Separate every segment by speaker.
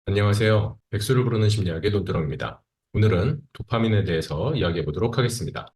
Speaker 1: 안녕하세요. 백수를 부르는 심리학의 논두렁입니다. 오늘은 도파민에 대해서 이야기해 보도록 하겠습니다.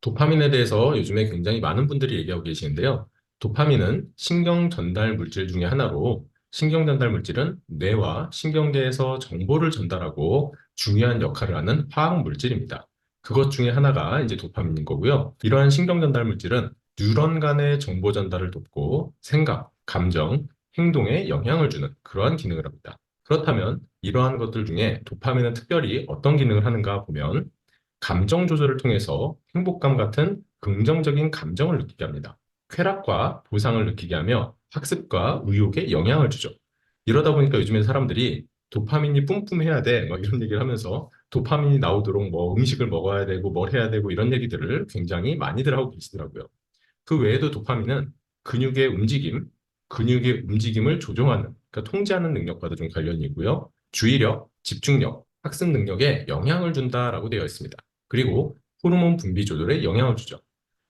Speaker 1: 도파민에 대해서 요즘에 굉장히 많은 분들이 얘기하고 계시는데요. 도파민은 신경 전달 물질 중에 하나로, 신경 전달 물질은 뇌와 신경계에서 정보를 전달하고 중요한 역할을 하는 화학 물질입니다. 그것 중에 하나가 이제 도파민인 거고요. 이러한 신경 전달 물질은 뉴런 간의 정보 전달을 돕고 생각, 감정, 행동에 영향을 주는 그러한 기능을 합니다. 그렇다면 이러한 것들 중에 도파민은 특별히 어떤 기능을 하는가 보면 감정 조절을 통해서 행복감 같은 긍정적인 감정을 느끼게 합니다. 쾌락과 보상을 느끼게 하며 학습과 의욕에 영향을 주죠. 이러다 보니까 요즘에 사람들이 도파민이 뿜뿜해야 돼, 막 이런 얘기를 하면서 도파민이 나오도록 뭐 음식을 먹어야 되고 뭘 해야 되고 이런 얘기들을 굉장히 많이들 하고 계시더라고요. 그 외에도 도파민은 근육의 움직임, 근육의 움직임을 조종하는, 그러니까 통제하는 능력과도 좀 관련이 있고요. 주의력, 집중력, 학습 능력에 영향을 준다라고 되어 있습니다. 그리고 호르몬 분비 조절에 영향을 주죠.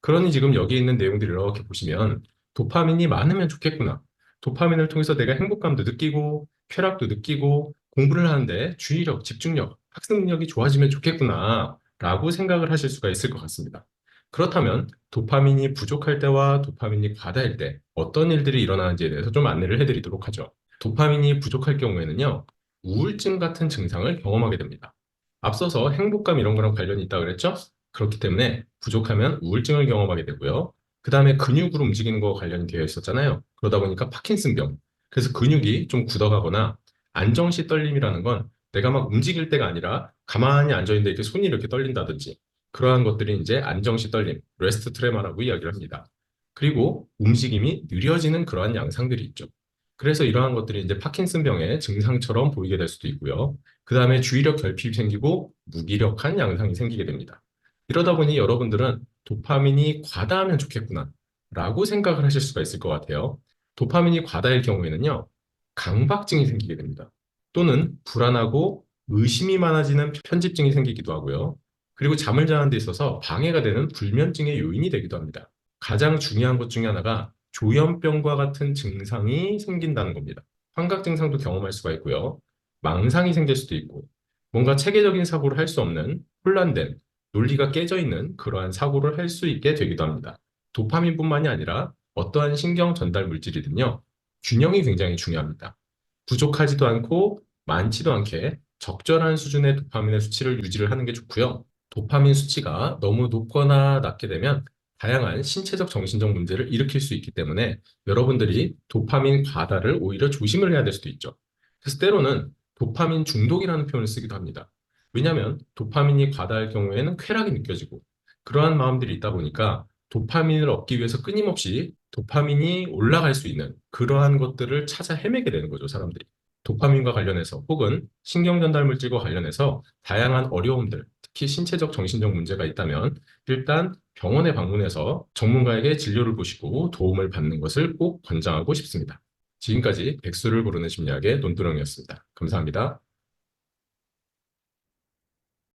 Speaker 1: 그러니 지금 여기 있는 내용들을 이렇게 보시면 도파민이 많으면 좋겠구나. 도파민을 통해서 내가 행복감도 느끼고 쾌락도 느끼고 공부를 하는데 주의력, 집중력, 학습 능력이 좋아지면 좋겠구나 라고 생각을 하실 수가 있을 것 같습니다. 그렇다면 도파민이 부족할 때와 도파민이 과다할 때 어떤 일들이 일어나는지에 대해서 좀 안내를 해드리도록 하죠. 도파민이 부족할 경우에는요, 우울증 같은 증상을 경험하게 됩니다. 앞서서 행복감 이런 거랑 관련이 있다고 그랬죠? 그렇기 때문에 부족하면 우울증을 경험하게 되고요. 그 다음에 근육으로 움직이는 거 관련이 되어 있었잖아요. 그러다 보니까 파킨슨병. 그래서 근육이 좀 굳어가거나 안정시 떨림이라는 건 내가 막 움직일 때가 아니라 가만히 앉아있는데 이렇게 손이 이렇게 떨린다든지 그러한 것들이 이제 안정시 떨림, 레스트 트레마라고 이야기를 합니다. 그리고 움직임이 느려지는 그러한 양상들이 있죠. 그래서 이러한 것들이 이제 파킨슨병의 증상처럼 보이게 될 수도 있고요. 그 다음에 주의력 결핍이 생기고 무기력한 양상이 생기게 됩니다. 이러다 보니 여러분들은 도파민이 과다하면 좋겠구나 라고 생각을 하실 수가 있을 것 같아요. 도파민이 과다일 경우에는요, 강박증이 생기게 됩니다. 또는 불안하고 의심이 많아지는 편집증이 생기기도 하고요. 그리고 잠을 자는 데 있어서 방해가 되는 불면증의 요인이 되기도 합니다. 가장 중요한 것 중에 하나가 조현병과 같은 증상이 생긴다는 겁니다. 환각 증상도 경험할 수가 있고요. 망상이 생길 수도 있고, 뭔가 체계적인 사고를 할 수 없는 혼란된, 논리가 깨져 있는 그러한 사고를 할 수 있게 되기도 합니다. 도파민뿐만이 아니라 어떠한 신경 전달 물질이든요, 균형이 굉장히 중요합니다. 부족하지도 않고 많지도 않게 적절한 수준의 도파민의 수치를 유지를 하는 게 좋고요. 도파민 수치가 너무 높거나 낮게 되면 다양한 신체적 정신적 문제를 일으킬 수 있기 때문에 여러분들이 도파민 과다를 오히려 조심을 해야 될 수도 있죠. 그래서 때로는 도파민 중독이라는 표현을 쓰기도 합니다. 왜냐하면 도파민이 과다할 경우에는 쾌락이 느껴지고 그러한 마음들이 있다 보니까 도파민을 얻기 위해서 끊임없이 도파민이 올라갈 수 있는 그러한 것들을 찾아 헤매게 되는 거죠, 사람들이. 도파민과 관련해서 혹은 신경전달 물질과 관련해서 다양한 어려움들, 특히 신체적, 정신적 문제가 있다면 일단 병원에 방문해서 전문가에게 진료를 보시고 도움을 받는 것을 꼭 권장하고 싶습니다. 지금까지 백수를 고르는 심리학의 논두렁이었습니다. 감사합니다.